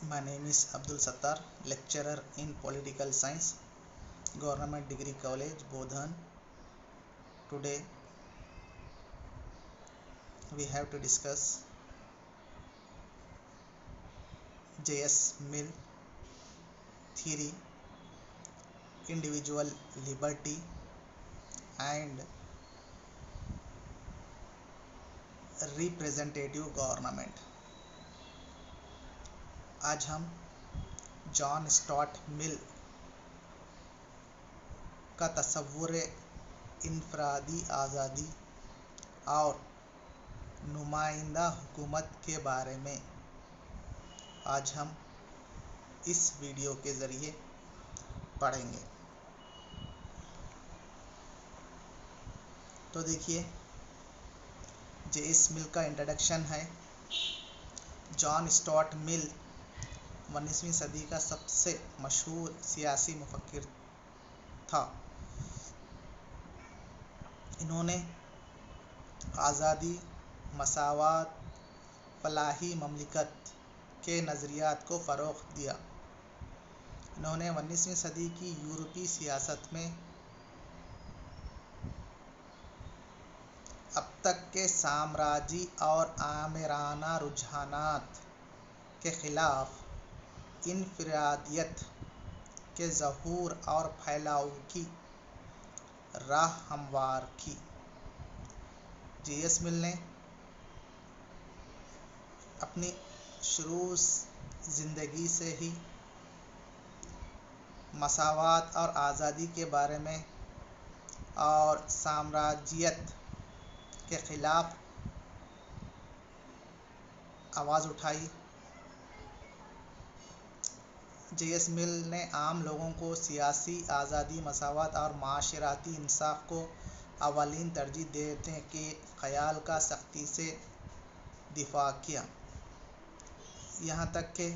My name is Abdul Sattar, lecturer in Political Science, Government Degree College, Bodhan. Today we have to discuss J.S. Mill theory, individual liberty and representative government. आज हम John स्टॉट मिल का तस्वुर इनफरादी आज़ादी और नुमाइंदा हुकूमत के बारे में आज हम इस वीडियो के ज़रिए पढ़ेंगे। तो देखिए, J.S. मिल का इंट्रोडक्शन है। जॉन स्टॉट मिल 19वीं सदी का सबसे मशहूर सियासी मुफक्किर था। इन्होंने आज़ादी, मसावात, फलाही ममलिकत के नज़रियात को फ़रोग़ दिया। इन्होंने 19वीं सदी की यूरोपीय सियासत में अब तक के साम्राज्यी और आमिराना रुझानात के ख़िलाफ़ इनफरादियत के ज़हूर और फैलाव की राह हमवार की। J.S. मिल ने अपनी शुरू ज़िंदगी से ही मसावात और आज़ादी के बारे में और साम्राज्यियत के ख़िलाफ़ आवाज़ उठाई। J.S. मिल ने आम लोगों को सियासी आज़ादी, मसावत और माशराती इंसाफ को अव्वलीन तरजीह देने के ख़याल का सख्ती से दिफा किया। यहाँ तक कि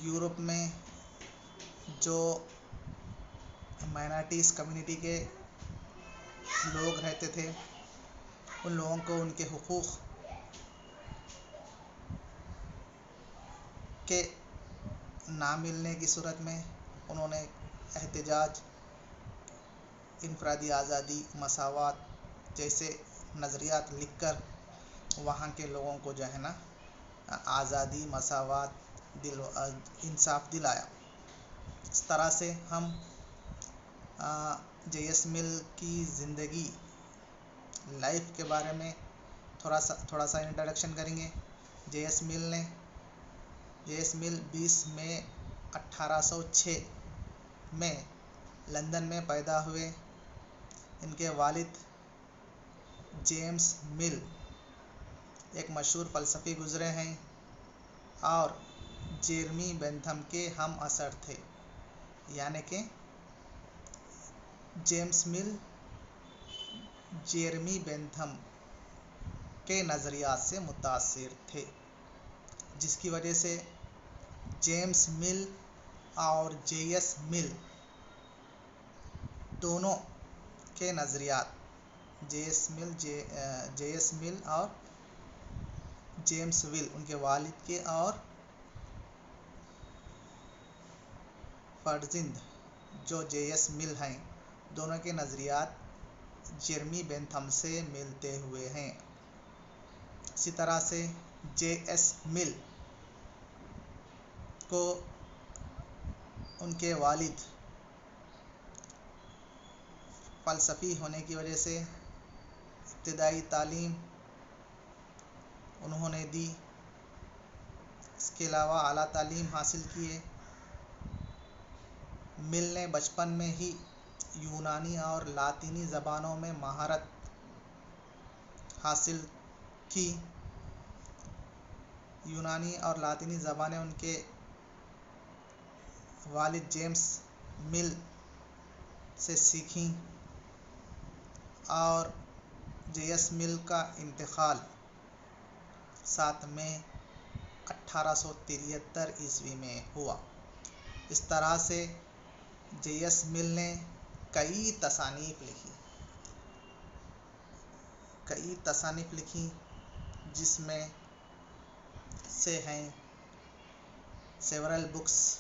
यूरोप में जो माइनॉरिटीज़ कम्युनिटी के लोग रहते थे, उन लोगों को उनके हुकूक़ के ना मिलने की सूरत में उन्होंने एहतजाज, इनफरादी आज़ादी, मसावत जैसे नज़रियात लिखकर वहाँ के लोगों को जो है ना आज़ादी, मसावत, इंसाफ दिलाया। इस तरह से हम J.S. मिल की ज़िंदगी, लाइफ के बारे में थोड़ा सा इंट्रोडक्शन करेंगे। J.S. मिल 20 मई 1806 में लंदन में पैदा हुए। इनके वालिद जेम्स मिल एक मशहूर फ़लसफ़ी गुज़रे हैं और जेरमी बेंथम के हम असर थे। यानी कि जेम्स मिल जेरमी बेंथम के नज़रियात से मुतासिर थे, जिसकी वजह से जेम्स मिल और J.S. मिल दोनों के नज़रियात, J.S. मिल और जेम्स मिल, उनके वालिद के और फर्जंद जो J.S. मिल हैं, दोनों के नज़रियात जेरमी बेंथम से मिलते हुए हैं। इसी तरह से J.S. मिल को उनके वालिद फ़लसफ़ी होने की वजह से इब्तिदाई तालीम उन्होंने दी। इसके अलावा आला तालीम हासिल किए। मिल ने बचपन में ही यूनानी और लातीनी ज़बानों में महारत हासिल की। यूनानी और लातीनी ज़बानें उनके वालिद जेम्स मिल से सीखीं और J.S. मिल का इंतकाल 7 मई 1873 ईस्वी में हुआ। इस तरह से J.S. मिल ने कई तसानीफ़ लिखी, जिसमें से हैं सेवरल बुक्स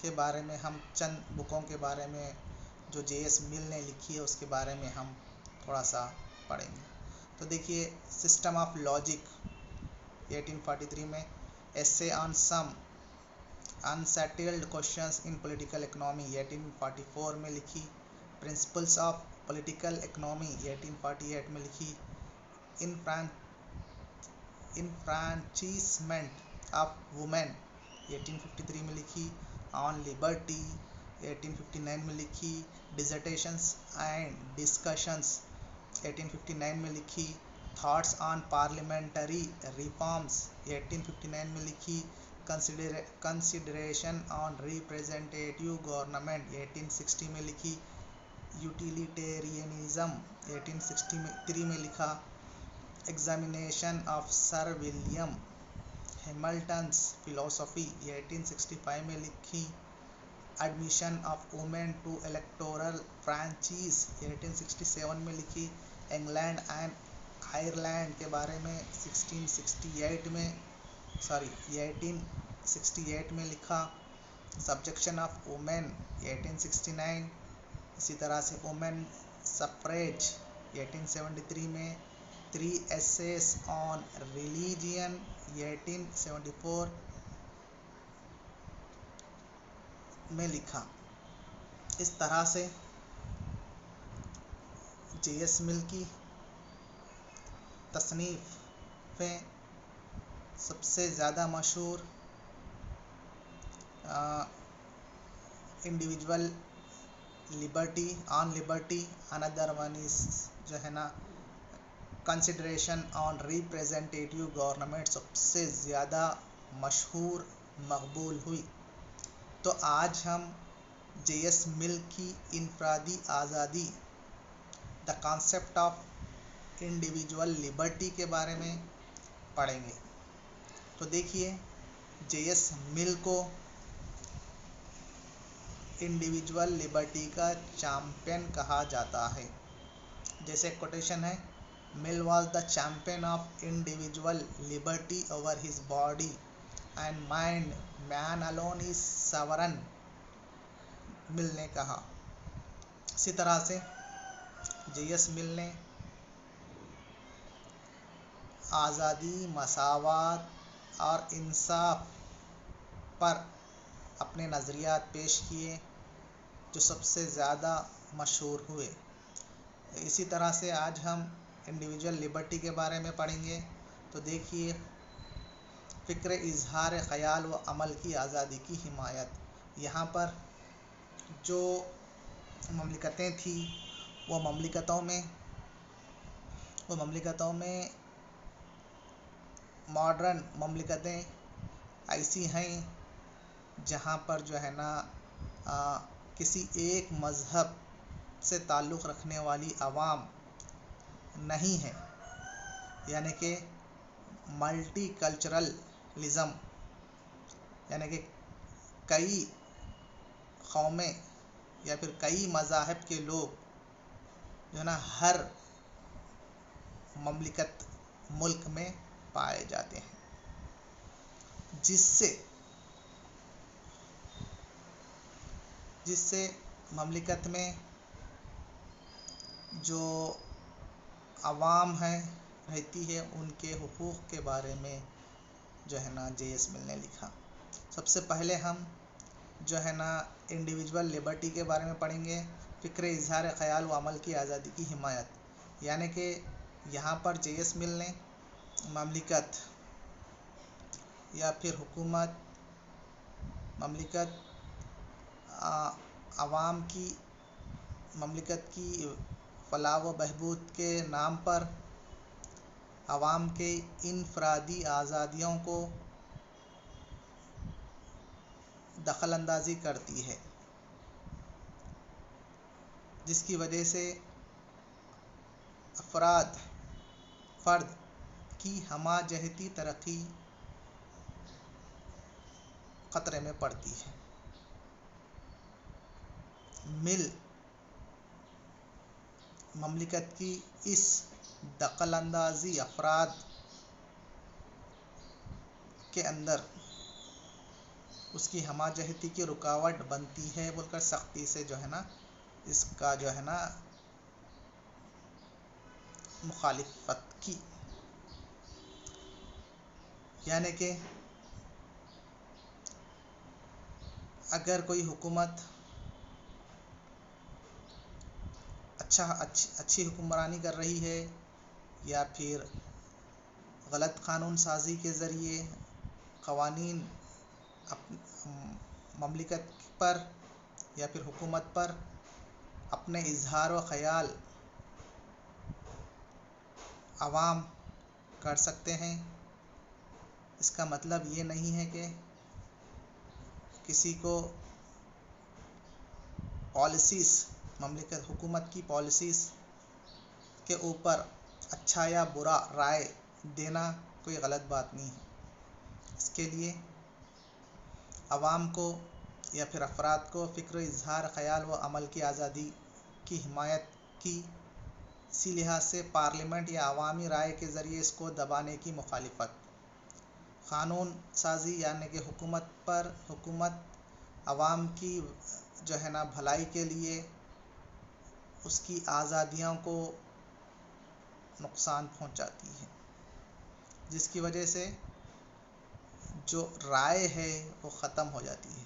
के बारे में, हम चंद बुकों के बारे में जो जे.एस. मिल ने लिखी है उसके बारे में हम थोड़ा सा पढ़ेंगे। तो देखिए, सिस्टम ऑफ लॉजिक 1843 में, essay on some unsettled questions in political economy 1844 में लिखी, प्रिंसिपल्स ऑफ पॉलिटिकल इकोनॉमी 1848 में लिखी, इनफ्रांचीसमेंट ऑफ वुमेन 1853 में लिखी, ऑन लिबर्टी 1859 में लिखी, डिसर्टेशंस एंड डिस्कशंस 1859 में लिखी, थॉट्स ऑन पार्लियामेंटरी रिफॉर्म्स 1859 में लिखी, कंसिडरेशन ऑन रिप्रेजेंटेटिव गवर्नमेंट 1860 में लिखी, यूटिलिटेरियनिज्म 1863 में लिखा, examination of Sir William Hamilton's philosophy 1865 में लिखी, admission of women to electoral franchise 1867 में लिखी, इंग्लैंड एंड आयरलैंड के बारे में 1868 में लिखा, सब्जेक्शन ऑफ वुमेन 1869, इसी तरह से वुमेन सफ्रेज 1873 में, 3 एसेस ऑन रिलीजियन 1874 में लिखा। इस तरह से जे.एस. मिल की तसनीफ़ें सबसे ज़्यादा मशहूर individual liberty, on liberty, another one is जो है ना कंसिडरेशन ऑन रिप्रेजेंटेटिव गवर्नमेंट सबसे ज़्यादा मशहूर मकबूल हुई। तो आज हम जे.एस. मिल की इनफरादी आज़ादी, the concept of individual liberty के बारे में पढ़ेंगे। तो देखिए, जे.एस. मिल को इंडिविजुअल लिबर्टी का चैंपियन कहा जाता है। जैसे कोटेशन है, Mill was the champion of individual liberty over his body and mind, man alone is sovereign, Mill ने कहा। इसी तरह से जे.एस. मिल ने आज़ादी, मसावत और इंसाफ पर अपने नज़रियात पेश किए जो सबसे ज़्यादा मशहूर हुए। इसी तरह से आज हम इंडिविजुअल लिबर्टी के बारे में पढ़ेंगे। तो देखिए, फ़िक्र इजहार ख़याल व अमल की आज़ादी की हिमायत। यहाँ पर जो ममलिकतें थी वो ममलिकतों में मॉडर्न ममलिकतें ऐसी हैं जहाँ पर जो है ना किसी एक मज़हब से ताल्लुक़ रखने वाली आवाम नहीं है, यानी कि मल्टी कल्चरलिज़म, यानी कि कई कौमें या फिर कई मज़ाहब के लोग जो है ना हर ममलिकत मुल्क में पाए जाते हैं, जिससे ममलिकत में जो आवाम है रहती है उनके हुकूक़ के बारे में जो है ना जे.एस. मिल ने लिखा। सबसे पहले हम जो है ना इंडिविजुअल लिबर्टी के बारे में पढ़ेंगे। फ़िक्र इजहार ख़याल व अमल की आज़ादी की हिमायत, यानी कि यहाँ पर जे.एस. मिल ने ममलिकत या फिर हुकूमत, ममलिकत आवाम की, ममलिकत की फलाह व बहबूद के नाम पर आवाम के इनफरादी आज़ादियों को दखल अंदाज़ी करती है, जिसकी वजह से फ़र्द की हमाजहती तरक्की ख़तरे में पड़ती है। मिल ममलिकत की इस दखल अंदाज़ी अफराद के अंदर اس کی ہمہ جہتی کی رکاوٹ بنتی ہے بول کر سختی سے جو ہے نا اس کا جو ہے نا مخالفت کی. یعنی کہ اگر کوئی حکومت اچھی حکمرانی کر رہی ہے یا پھر غلط قانون سازی کے ذریعے قوانین مملکت پر یا پھر حکومت پر اپنے اظہار و خیال عوام کر سکتے ہیں، اس کا مطلب یہ نہیں ہے کہ کسی کو پالیسیز مملکت حکومت کی پالیسیز کے اوپر اچھا یا برا رائے دینا کوئی غلط بات نہیں ہے. اس کے لیے عوام کو یا پھر افراد کو فکر و اظہار خیال و عمل کی آزادی کی حمایت کی، اسی لحاظ سے پارلیمنٹ یا عوامی رائے کے ذریعے اس کو دبانے کی مخالفت. قانون سازی یعنی کہ حکومت عوام کی جو ہے نا بھلائی کے لیے اس کی آزادیوں کو نقصان پہنچاتی ہے، جس کی وجہ سے جو رائے ہے وہ ختم ہو جاتی ہے.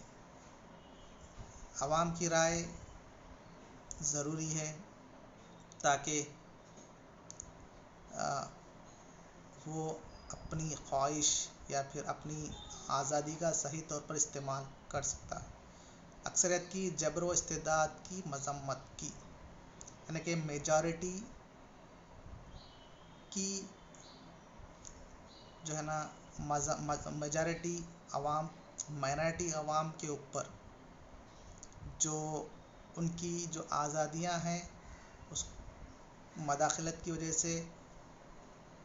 عوام کی رائے ضروری ہے تاکہ وہ اپنی خواہش یا پھر اپنی آزادی کا صحیح طور پر استعمال کر سکتا ہے. اکثریت کی جبر و استبداد کی مذمت کی، یعنی کہ میجارٹی کی جو ہے نا میجارٹی عوام مائنارٹی عوام کے اوپر جو ان کی جو آزادیاں ہیں اس مداخلت کی وجہ سے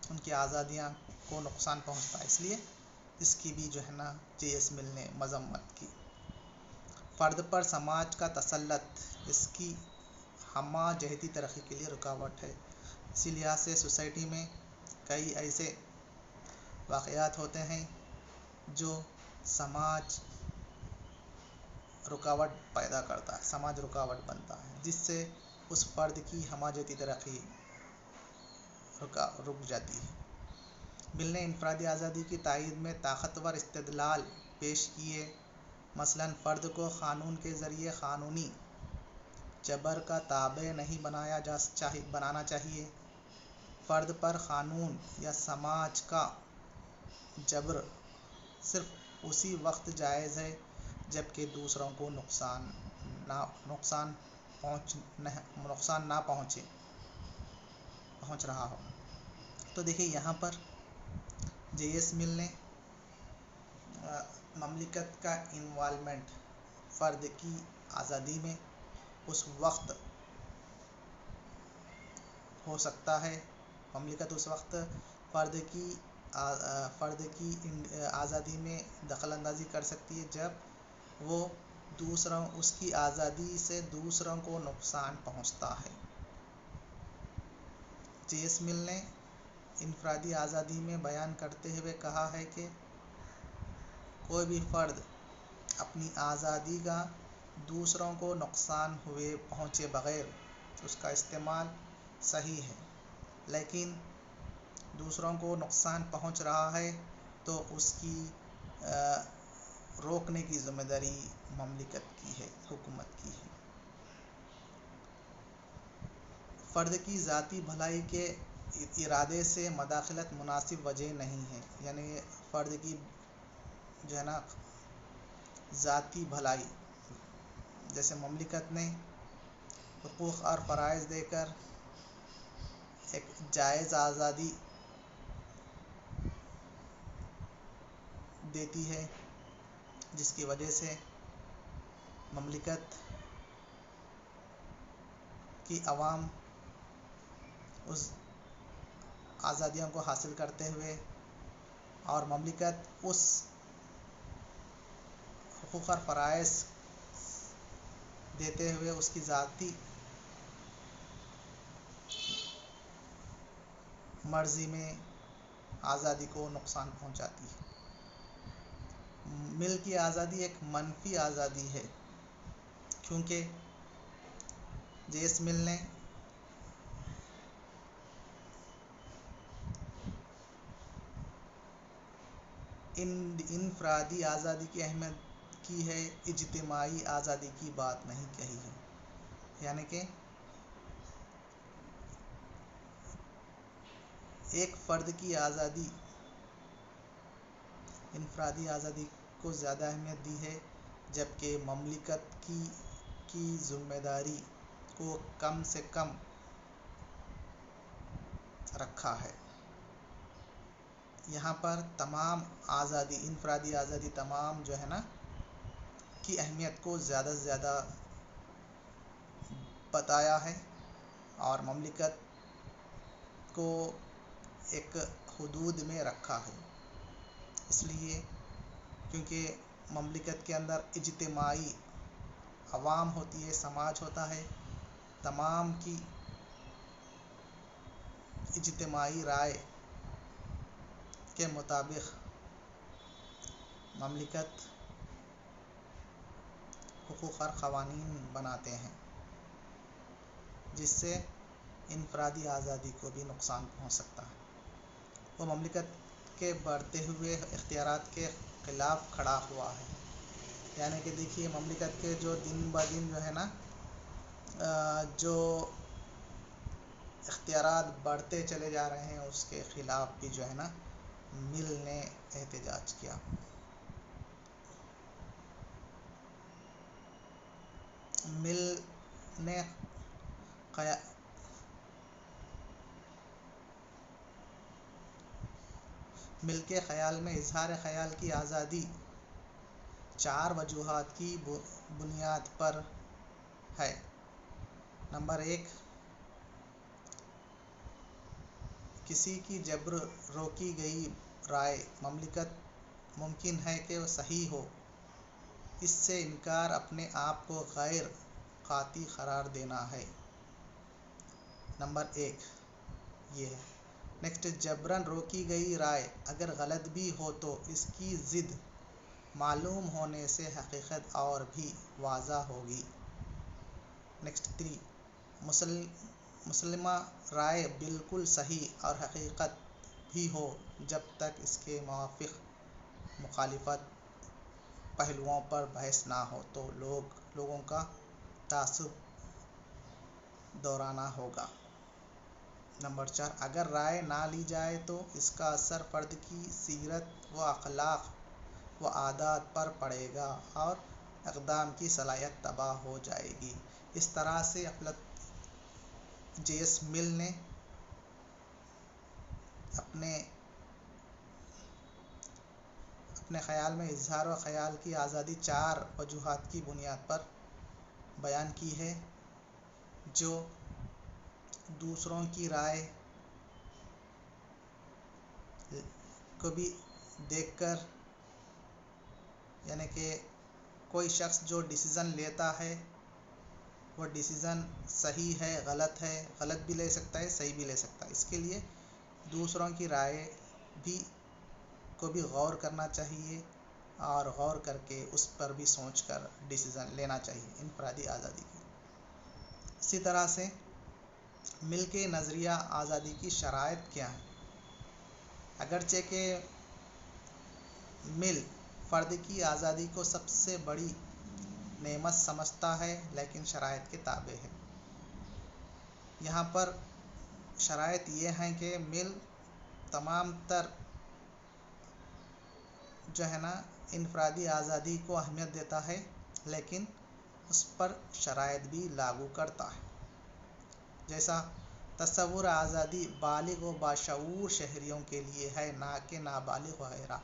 ان کی آزادیاں کو نقصان پہنچتا ہے، اس لیے اس کی بھی جو ہے نا جے ایس مل نے مذمت کی. فرد پر سماج کا تسلط اس کی ہمہ جہتی ترقی کے لیے رکاوٹ ہے. اسی لحاظ سے سوسائٹی میں کئی ایسے واقعات ہوتے ہیں جو سماج رکاوٹ پیدا کرتا ہے، سماج رکاوٹ بنتا ہے، جس سے اس فرد کی ہمہ جہتی ترقی رک جاتی ہے. بل نے انفرادی آزادی کی تائید میں طاقتور استدلال پیش کیے. مثلاً فرد کو قانون کے ذریعے قانونی جبر کا تابع نہیں بنانا چاہیے. فرد پر قانون یا سماج کا جبر صرف اسی وقت جائز ہے جبکہ دوسروں کو نقصان نہ پہنچ رہا ہو. تو دیکھیں یہاں پر جے ایس مل نے مملکت کا انوالومنٹ فرد کی آزادی میں اس وقت ہو سکتا ہے، مملکت اس وقت فرد کی آزادی میں دخل اندازی کر سکتی ہے جب وہ اس کی آزادی سے دوسروں کو نقصان پہنچتا ہے. جے ایس مل نے انفرادی آزادی میں بیان کرتے ہوئے کہا ہے کہ کوئی بھی فرد اپنی آزادی کا دوسروں کو نقصان پہنچے بغیر اس کا استعمال صحیح ہے، لیکن دوسروں کو نقصان پہنچ رہا ہے تو اس کی روکنے کی ذمہ داری مملکت کی ہے، حکومت کی ہے. فرد کی ذاتی بھلائی کے ارادے سے مداخلت مناسب وجہ نہیں ہے. یعنی فرد کی جو ہے نا ذاتی بھلائی، جیسے مملکت نے حقوق اور فرائض دے کر ایک جائز آزادی دیتی ہے، جس کی وجہ سے مملکت کی عوام اس آزادیوں کو حاصل کرتے ہوئے اور مملکت اس حقوق اور فرائض دیتے ہوئے اس کی ذاتی مرضی میں آزادی کو نقصان پہنچاتی ہے. مل کی آزادی ایک منفی آزادی ہے، کیونکہ جے ایس مل نے انفرادی آزادی کی اہمیت کی ہے، اجتماعی آزادی کی بات نہیں کہی ہے۔ یعنی کہ ایک فرد کی آزادی انفرادی آزادی کو زیادہ اہمیت دی ہے، جبکہ مملکت کی ذمہ داری کو کم سے کم رکھا ہے۔ یہاں پر تمام آزادی، انفرادی آزادی تمام جو ہے نا کی اہمیت کو زیادہ سے زیادہ بتایا ہے، اور مملکت کو ایک حدود میں رکھا ہے، اس لیے کیونکہ مملکت کے اندر اجتماعی عوام ہوتی ہے، سماج ہوتا ہے، تمام کی اجتماعی رائے کے مطابق مملکت حقوق اور قوانین بناتے ہیں، جس سے انفرادی آزادی کو بھی نقصان پہنچ سکتا ہے۔ وہ مملکت کے بڑھتے ہوئے اختیارات کے خلاف کھڑا ہوا ہے۔ یعنی کہ دیکھیے مملکت کے جو دن بہ دن جو ہے نا جو اختیارات بڑھتے چلے جا رہے ہیں، اس کے خلاف بھی جو ہے نا مل نے احتجاج کیا۔ مل نے مل کے خیال میں اظہار خیال کی آزادی 4 وجوہات کی بنیاد پر ہے۔ نمبر 1، کسی کی جبر روکی گئی رائے ممکن ہے کہ وہ صحیح ہو، اس سے انکار اپنے آپ کو غیر قاطع قرار دینا ہے۔ نمبر 1 یہ ہے۔ نیکسٹ، جبراً روکی گئی رائے اگر غلط بھی ہو تو اس کی ضد معلوم ہونے سے حقیقت اور بھی واضح ہوگی۔ نیکسٹ 3، مسلمہ رائے بالکل صحیح اور حقیقت بھی ہو جب تک اس کے موافق مخالفت پہلوؤں پر بحث نہ ہو تو لوگوں کا تعصب دہرانا ہوگا۔ نمبر 4، اگر رائے نہ لی جائے تو اس کا اثر فرد کی سیرت و اخلاق و عادات پر پڑے گا اور اقدام کی صلاحیت تباہ ہو جائے گی۔ اس طرح سے جے ایس مل نے اپنے خیال میں اظہار و خیال کی آزادی 4 وجوہات کی بنیاد پر بیان کی ہے، جو دوسروں کی رائے کو بھی دیکھ کر، یعنی کہ کوئی شخص جو ڈیسیزن لیتا ہے وہ ڈیسیزن صحیح ہے، غلط بھی لے سکتا ہے، صحیح بھی لے سکتا ہے، اس کے لیے دوسروں کی رائے کو بھی غور کرنا چاہیے، اور غور کر کے اس پر بھی سوچ کر ڈیسیزن لینا چاہیے انفرادی آزادی کی۔ اسی طرح سے مل کے نظریہ آزادی کی شرائط کیا ہیں؟ اگرچہ کہ مل فرد کی آزادی کو سب سے بڑی نعمت سمجھتا ہے، لیکن شرائط کے تابع ہے۔ یہاں پر شرائط یہ ہیں کہ مل تمام تر جو ہے نا انفرادی آزادی کو اہمیت دیتا ہے، لیکن اس پر شرائط بھی لاگو کرتا ہے۔ جیسا تصور آزادی بالغ و باشعور شہریوں کے لیے ہے، نہ کہ نابالغ وغیرہ۔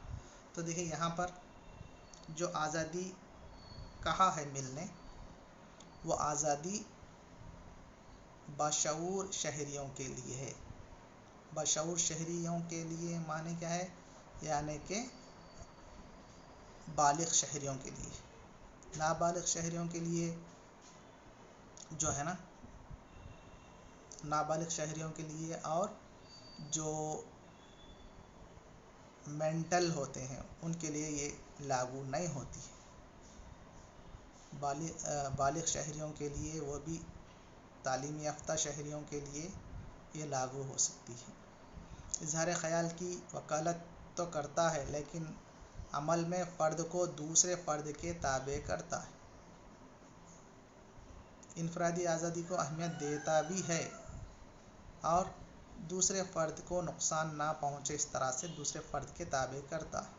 تو دیکھیں یہاں پر جو آزادی کہا ہے مل نے، وہ آزادی باشعور شہریوں کے لیے ہے۔ باشعور شہریوں کے لیے معنی کیا ہے؟ یعنی کہ بالغ شہریوں کے لیے۔ نابالغ شہریوں کے لیے جو ہے نا، نابالغ شہریوں کے لیے اور جو مینٹل ہوتے ہیں ان کے لیے یہ لاگو نہیں ہوتی ہے. بالغ شہریوں کے لیے، وہ بھی تعلیم یافتہ شہریوں کے لیے یہ لاگو ہو سکتی ہے. اظہار خیال کی وکالت تو کرتا ہے لیکن عمل میں فرد کو دوسرے فرد کے تابع کرتا ہے. انفرادی آزادی کو اہمیت دیتا بھی ہے اور دوسرے فرد کو نقصان نہ پہنچے اس طرح سے دوسرے فرد کے تابع کرتا ہے.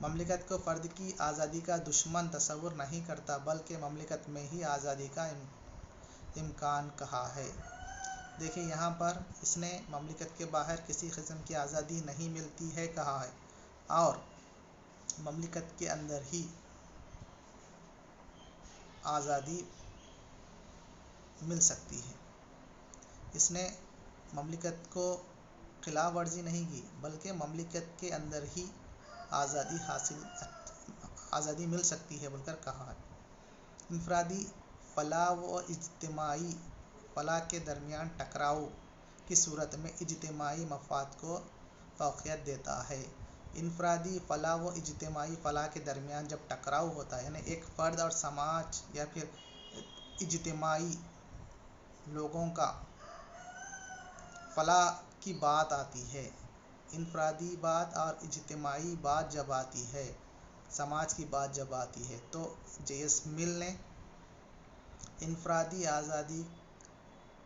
مملکت کو فرد کی آزادی کا دشمن تصور نہیں کرتا بلکہ مملکت میں ہی آزادی کا امکان کہا ہے. دیکھیں یہاں پر اس نے مملکت کے باہر کسی قسم کی آزادی نہیں ملتی ہے کہا ہے اور مملکت کے اندر ہی آزادی مل سکتی ہے. اس نے مملکت کو خلاف ورزی نہیں کی بلکہ مملکت کے اندر ہی آزادی مل سکتی ہے بول کر کہا ہے. انفرادی فلاح و اجتماعی فلاح کے درمیان ٹکراؤ کی صورت میں اجتماعی مفاد کو فوقیت دیتا ہے. انفرادی فلاح و اجتماعی فلاح کے درمیان جب ٹکراؤ ہوتا ہے یعنی ایک فرد اور سماج یا پھر اجتماعی لوگوں کا فلاح کی بات آتی ہے، انفرادی بات اور اجتماعی بات جب آتی ہے، سماج کی بات جب آتی ہے تو جے ایس مل نے انفرادی آزادی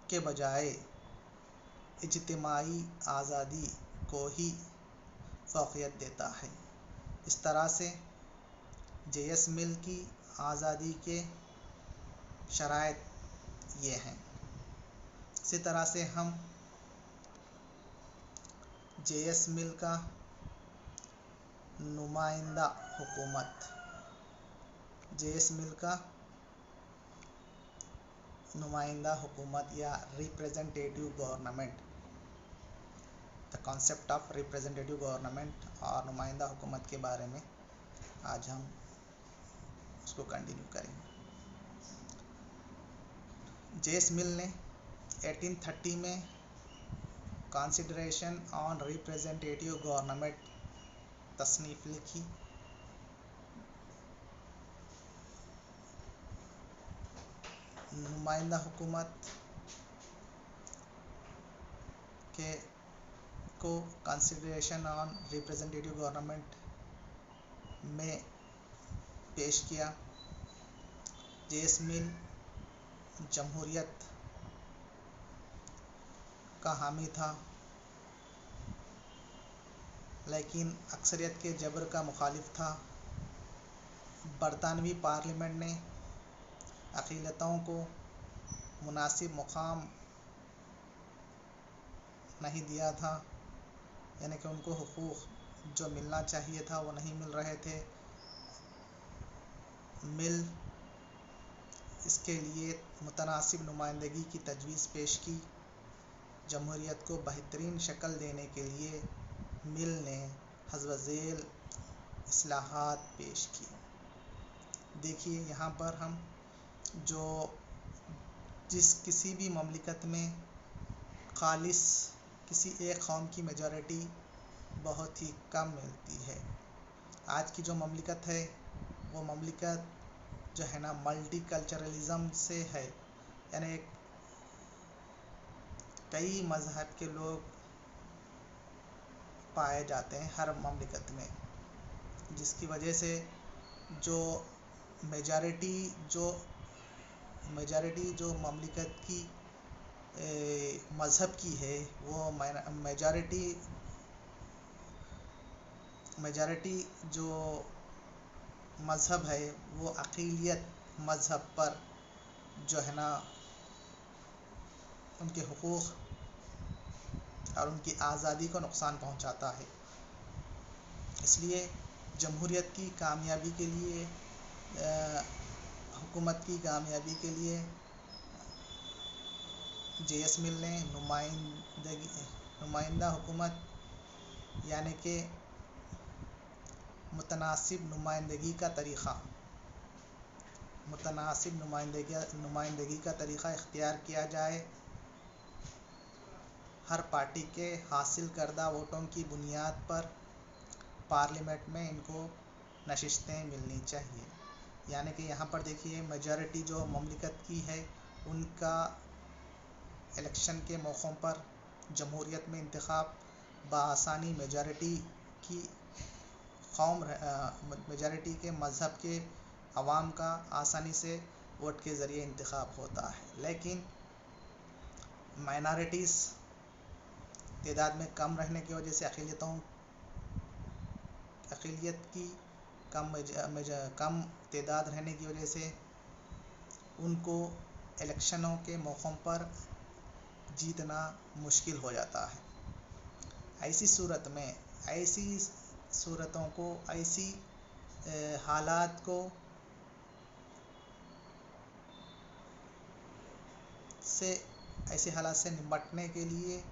کے بجائے اجتماعی آزادی کو ہی فوقیت دیتا ہے. اس طرح سے جے ایس مل کی آزادی کے شرائط یہ ہیں. اسی طرح سے ہم جے ایس مل کا نمائندہ حکومت جے ایس مل کا نمائندہ حکومت یا representative government, the concept of representative government اور نمائندہ حکومت کے بارے میں آج ہم اس کو کنٹینیو کریں گے. جے ایس مل نے 1830 میں کنسیڈریشن آن ریپریزنٹیٹیو گورنمنٹ تصنیف لکھی. نمائندہ حکومت کو کنسیڈریشن آن ریپریزنٹیٹیو گورنمنٹ میں پیش کیا. جے ایس مل جمہوریت کا حامی تھا لیکن اکثریت کے جبر کا مخالف تھا. برطانوی پارلیمنٹ نے اقلیتوں کو مناسب مقام نہیں دیا تھا، یعنی کہ ان کو حقوق جو ملنا چاہیے تھا وہ نہیں مل رہے تھے. مل اس کے لیے متناسب نمائندگی کی تجویز پیش کی. جمہوریت کو بہترین شکل دینے کے لیے مل نے حسب ذیل اصلاحات پیش کی. دیکھیے یہاں پر ہم کسی بھی مملکت میں خالص کسی ایک قوم کی میجورٹی بہت ہی کم ملتی ہے. آج کی جو مملکت ہے وہ مملکت جو ہے نا ملٹی کلچرلزم سے ہے، یعنی کئی مذہب کے لوگ پائے جاتے ہیں ہر مملکت میں، جس کی وجہ سے جو میجارٹی جو مملکت کی مذہب کی ہے وہ میجارٹی جو مذہب ہے وہ اقلیت مذہب پر جو ہے نا ان کے حقوق اور ان کی آزادی کو نقصان پہنچاتا ہے. اس لیے جمہوریت کی کامیابی کے لیے حکومت کی کامیابی کے لیے جے ایس مل نے نمائندہ حکومت یعنی کہ متناسب نمائندگی کا طریقہ اختیار کیا جائے. ہر پارٹی کے حاصل کردہ ووٹوں کی بنیاد پر पार्लियामेंट में इनको नशिस्तें मिलनी चाहिए। यानी कि यहाँ पर देखिए मेजॉरिटी जो ममलिकत की है उनका इलेक्शन के मौक़ों पर जमहूरियत में इंतखाब बआसानी मेजॉरिटी की मेजॉरिटी के मज़हब के अवाम का आसानी से वोट के ज़रिए इंतखाब होता है। लेकिन माइनॉरिटीज़ तादाद में कम रहने की वजह से अक़लियत की कम तादाद रहने की वजह से उनको इलेक्शनों के मौक़ों पर जीतना मुश्किल हो जाता है। ऐसी सूरतों को ऐसी हालात को ऐसे हालात से निपटने के लिए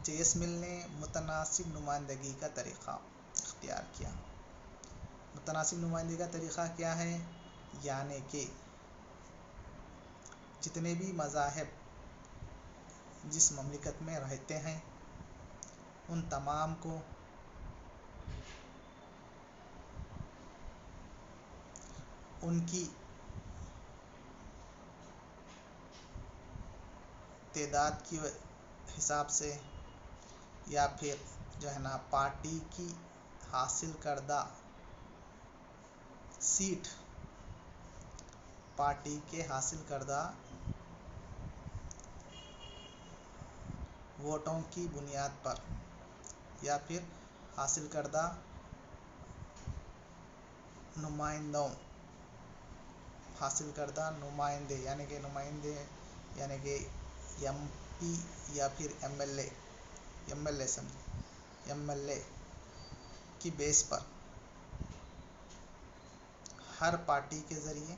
JS मिल ने मुतनासिब नुमाइंदगी का तरीक़ा इख्तियार किया। मुतनासिब नुमाइंदगी का तरीक़ा क्या है? यानी कि जितने भी मज़ाहिब जिस ममलिकत में रहते हैं उन तमाम को उनकी तादाद की हिसाब से या फिर जो है ना पार्टी की हासिल करदा सीट, पार्टी के हासिल करदा वोटों की बुनियाद पर या फिर हासिल करदा नुमाइंदे यानी कि MP या फिर MLA की बेस पर हर पार्टी के ज़रिए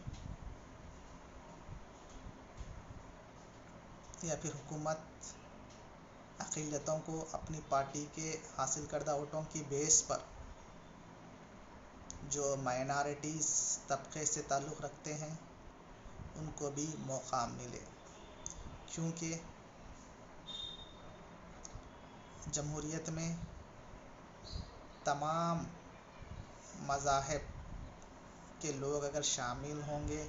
या फिर हुकूमत अक़लियतों को अपनी पार्टी के हासिल करदा वोटों की बेस पर जो माइनॉरिटीज़ तबके से ताल्लुक़ रखते हैं उनको भी मौका मिले, क्योंकि जमहूरियत में तमाम मज़ाहिब के लोग अगर शामिल होंगे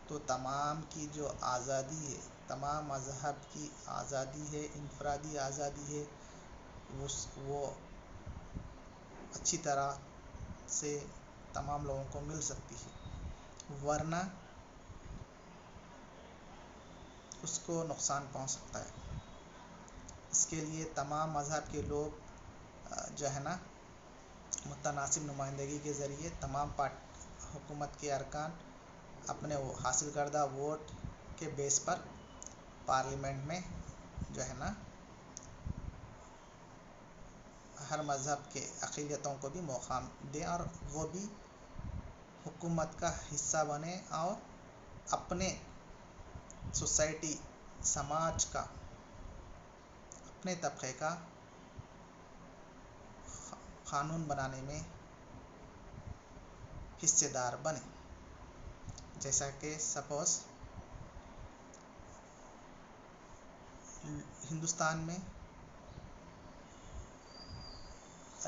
तो तमाम की जो आज़ादी है, तमाम मज़हब की आज़ादी है, इनफरादी आज़ादी है, वो अच्छी तरह से तमाम लोगों को मिल सकती है, वरना उसको नुकसान पहुंच सकता है। इसके लिए तमाम मज़हब के लोग जो है ना मुतनासिब नुमाइंदगी के ज़रिए तमाम हुकूमत के अरकान अपने हासिल करदा वोट के बेस पर पार्लियामेंट में जो है ना हर मज़हब के अक़लियतों को भी मौका दें और वो भी हुकूमत का हिस्सा बने और अपने सोसाइटी समाज का अपने तबके का क़ानून बनाने में हिस्सेदार बने। जैसा कि सपोज़ हिंदुस्तान में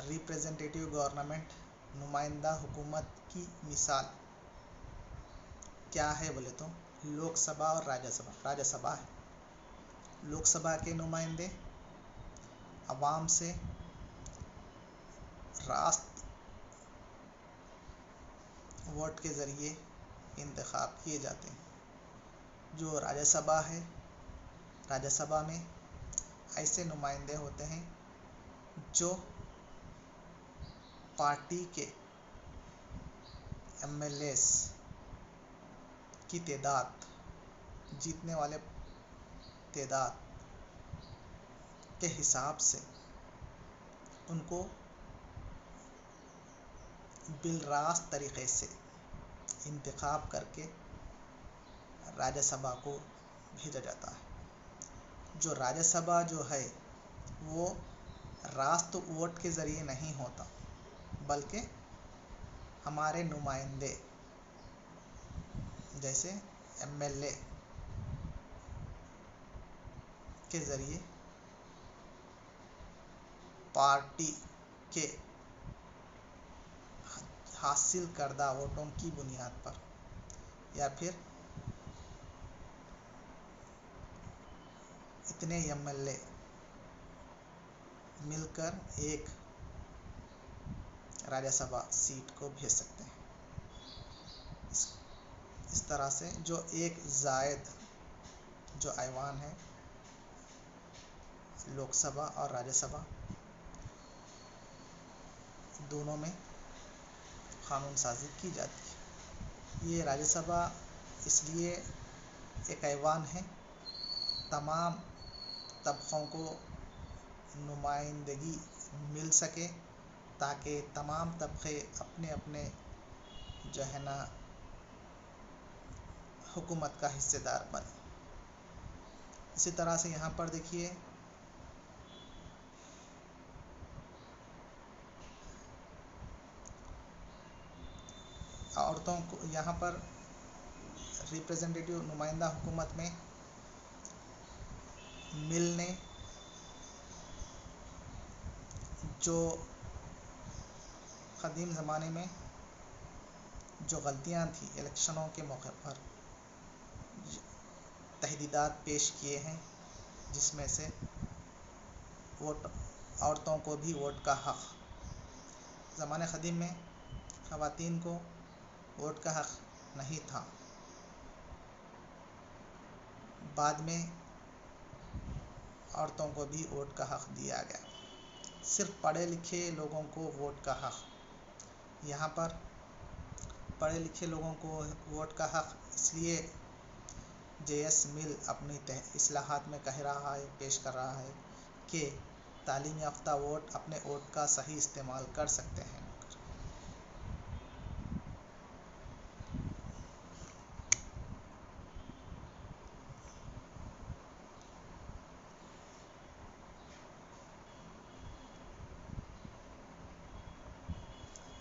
रिप्रेजेंटेटिव गवर्नमेंट नुमाइंदा हुकूमत की मिसाल क्या है बोले तो लोकसभा और राज्यसभा है। लोकसभा के नुमाइंदे अवाम से रास्त वोट के ज़रिए इंतखाब किए जाते हैं। जो राज्यसभा में ऐसे नुमाइंदे होते हैं जो पार्टी के MLAs की तादाद, जीतने वाले तादाद के हिसाब से उनको बिलरास्त तरीक़े से इंतखाब करके राज्यसभा को भेजा जाता है। जो राज्यसभा जो है वो रास्त वोट के ज़रिए नहीं होता, बल्कि हमारे नुमाइंदे जैसे MLA के ज़रिए पार्टी के हासिल करदा वोटों की बुनियाद पर, या फिर इतने एमएलए मिलकर एक राज्यसभा सीट को भेज सकते हैं। इस तरह से जो एक जायद जो ऐवान है लोकसभा और राज्यसभा दोनों में कानून साजी की जाती है। ये राज्यसभा इसलिए एक ऐवान है, तमाम तबकों को नुमाइंदगी मिल सके, ताकि तमाम तबके अपने अपने जो है ना हुकूमत का हिस्सेदार बने। इसी तरह से यहाँ पर देखिए औरतों को यहाँ पर रिप्रेजेंटेटिव नुमाइंदा हुकूमत में मिलने जो क़दीम ज़माने में जो गलतियाँ थी इलेक्शनों के मौके पर तहदीदात पेश किए हैं, जिसमें से वोट औरतों को भी वोट का हक़, ज़माने क़दीम में ख़वातीन को वोट का हक़ नहीं था, बाद में औरतों को भी वोट का हक़ दिया गया। सिर्फ पढ़े लिखे लोगों को वोट का हक़, यहाँ पर पढ़े लिखे लोगों को वोट का हक़ इसलिए JS मिल अपनी इस्लाहात में कह रहा है, पेश कर रहा है कि तालीम याफ्ता वोट अपने वोट का सही इस्तेमाल कर सकते हैं।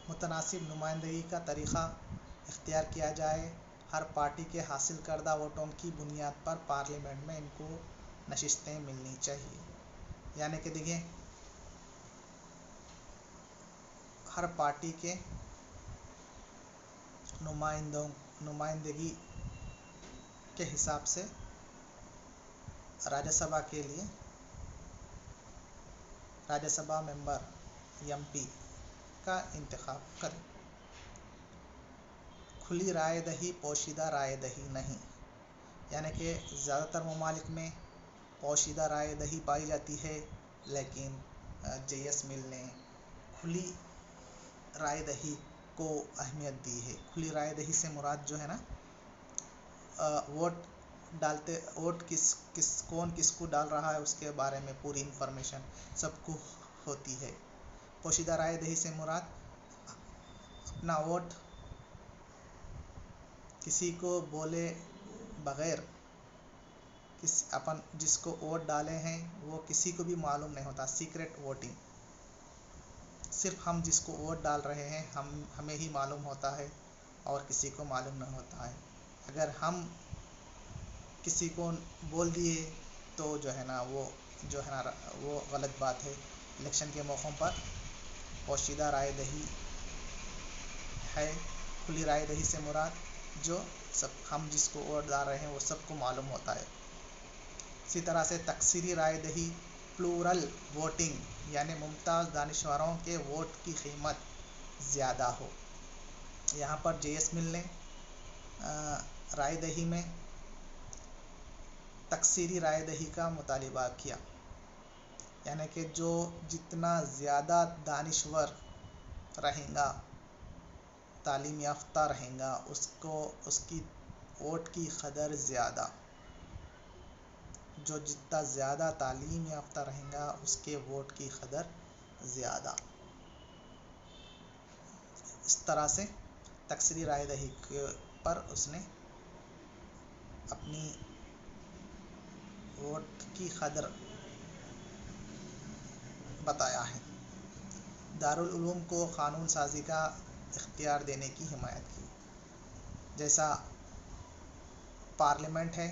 मुतनासिब नुमाइंदगी का तरीक़ा इख्तियार किया जाए, हर पार्टी के हासिल करदा वोटों की बुनियाद पर पार्लियामेंट में इनको नशिस्तें मिलनी चाहिए। यानी कि देखिए हर पार्टी के नुमाइंदगी के हिसाब से राज्यसभा के लिए राज्यसभा मेंबर MP का इंतखाब करें। खुली राय दही, पोशीदा राय दही नहीं, यानी कि ज़्यादातर ममालिक में पोशीदा राय दही पाई जाती है, लेकिन JS मिल ने खुली राय दही को अहमियत दी है। खुली राय दही से मुराद जो है ना वोट कौन किसको डाल रहा है उसके बारे में पूरी इंफॉर्मेशन सबको होती है। पोशीदा राय दही से मुराद अपना वोट किसी को बोले बगैर अपन जिसको वोट डाले हैं वो किसी को भी मालूम नहीं होता, सीक्रेट वोटिंग, सिर्फ हम जिसको वोट डाल रहे हैं हमें ही मालूम होता है और किसी को मालूम नहीं होता है। अगर हम किसी को बोल दिए तो जो है ना वो गलत बात है। इलेक्शन के मौक़ों पर पोशीदा राय दही है। खुली राय दही से मुराद जो सब हम जिसको वोट डाल रहे हैं वो सबको मालूम होता है। इसी तरह से तकसीरी राय दही, प्लूरल वोटिंग, यानी मुमताज़ दानिशवरों के वोट की कीमत ज़्यादा हो। यहाँ पर JS मिल ने राय दही में तकसीरी राय दही का मुतालिबा किया, यानी कि जो जितना ज़्यादा दानिशवर रहेगा, तालीम याफ्ता रहेगा, उसकी वोट की कदर ज़्यादा, जो जितना ज़्यादा तालीम याफ्ता रहेगा उसके वोट की कदर ज़्यादा। इस तरह से तकसीरी राय दही पर उसने अपनी वोट की कदर बताया है। दारुल उलूम को क़ानून साज़ी का इख्तियार देने की हिमायत की। जैसा पार्लियामेंट है,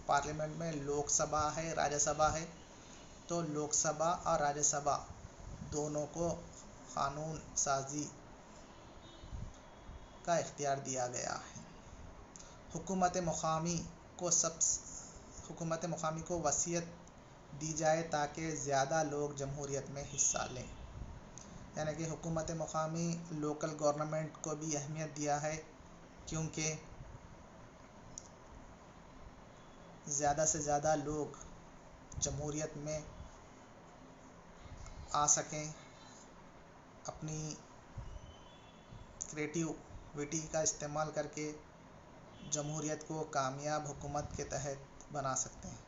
पार्लियामेंट में लोकसभा है, राज्यसभा है, तो लोकसभा और राज्यसभा दोनों को क़ानून साज़ी का इख्तियार दिया गया है। हुकूमत मकामी को वसीयत दी जाए ताकि ज़्यादा लोग जमहूरियत में हिस्सा लें। यानी कि हुकूमत मकामी लोकल गवर्नमेंट को भी अहमियत दिया है, क्योंकि ज़्यादा से ज़्यादा लोग जमहूरियत में आ सकें, अपनी क्रिएटिविटी का इस्तेमाल करके जमहूरियत को कामयाब हुकूमत के तहत बना सकते हैं।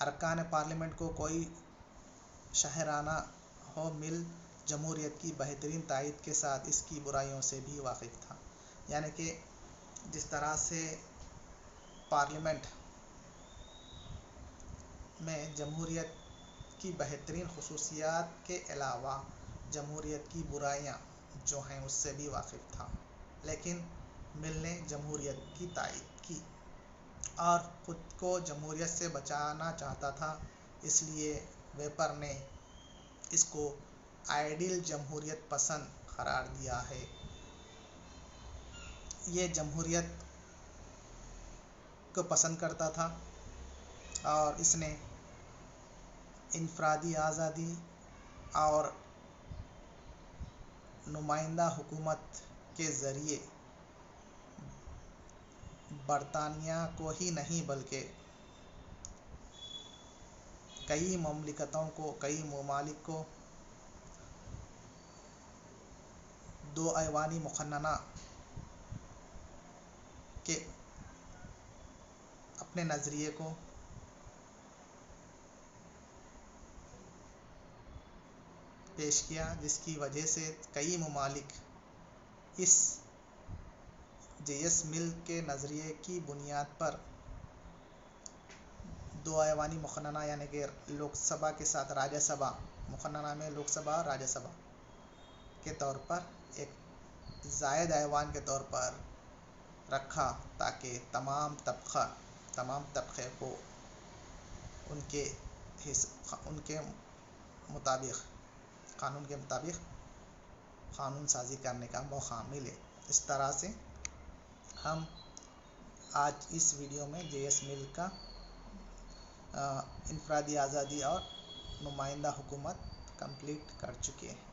अरकान पार्लियामेंट को कोई शाहराना हो मिल जमहूरियत की बेहतरीन तायद के साथ इसकी बुराइयों से भी वाकिफ़ था। यानी कि जिस तरह से पार्लियामेंट में जमहूरियत की बेहतरीन खसूसियात के अलावा जमहूरियत की बुराइयां जो हैं उससे भी वाकिफ़ था, लेकिन मिल ने जमहूरियत की तायद की और ख़ुद को जमहूरियत से बचाना चाहता था, इसलिए वेपर ने इसको आइडियल जमहूरियत पसंद करार दिया है। ये जमहूरियत को पसंद करता था और इसने इनफरादी आज़ादी और नुमाइंदा हुकूमत के ज़रिए बरतानिया को ही नहीं बल्कि कई ममालिक को दो ऐवानी मुक़न्नना के अपने नज़रिए को पेश किया, जिसकी वजह से कई ममालिक इस JS मिल के नज़रिए की बुनियाद पर दो ऐवानी मुक़न्नना यानी कि लोकसभा के साथ राज्यसभा, मुक़न्नना में लोकसभा और राज्यसभा के तौर पर एक ज़ायद ऐवान के तौर पर रखा, ताकि तमाम तबक़े को उनके मुताबिक कानून के मुताबिक कानून साज़ी करने का मौका मिले। इस तरह से हम आज इस वीडियो में JS मिल का इनफरादी आज़ादी और नुमाइंदा हुकूमत कंप्लीट कर चुके हैं।